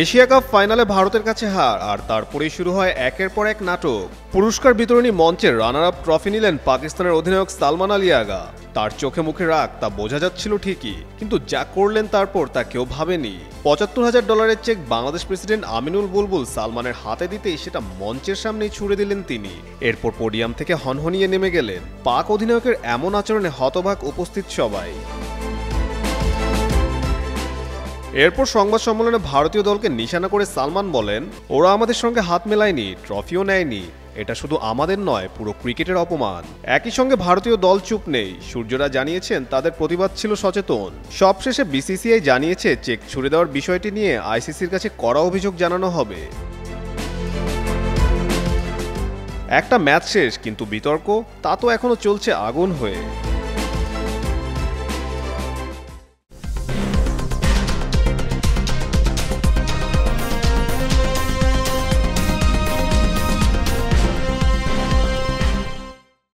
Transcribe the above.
Asia cup ফাইনালে ভারতের কাছে হার, আর তারপরেই শুরু হয় একের পর এক নাটক। পুরস্কার বিতরণী মঞ্চের রানার আপ ট্রফি নিলেন পাকিস্তানের অধিনায়ক সালমান আলী আগা। তার চোখে মুখে রাগ তা বোঝা যাচ্ছিল ঠিকই, কিন্তু যা করলেন তারপর তা কেউ ভাবেনি। $৭৫,০০০ চেক বাংলাদেশ প্রেসিডেন্ট আমিনুল বুলবুল সালমানের হাতে দিতেই সেটা মঞ্চের সামনেই ছুড়ে দিলেন তিনি। এরপর পোডিয়াম থেকে হনহনিয়ে নেমে গেলেন। পাক অধিনায়কের এমন আচরণে হতবাক উপস্থিত সবাই। এরপর সংবাদ সম্মেলনে ভারতীয় দলকে নিশানা করে সালমান বলেন, ওরা আমাদের সঙ্গে হাত মেলায়নি, ট্রফিও নেয়নি। এটা শুধু আমাদের নয়, পুরো ক্রিকেটের অপমান। একই সঙ্গে ভারতীয় দল চুপ নেই। সূর্যরা জানিয়েছেন তাদের প্রতিবাদ ছিল সচেতন। সবশেষে বিসিসিআই জানিয়েছে চেক ছুড়ে দেওয়ার বিষয়টি নিয়ে আইসিসির কাছে কড়া অভিযোগ জানানো হবে। একটা ম্যাচ শেষ, কিন্তু বিতর্ক তা তো এখনো চলছে আগুন হয়ে।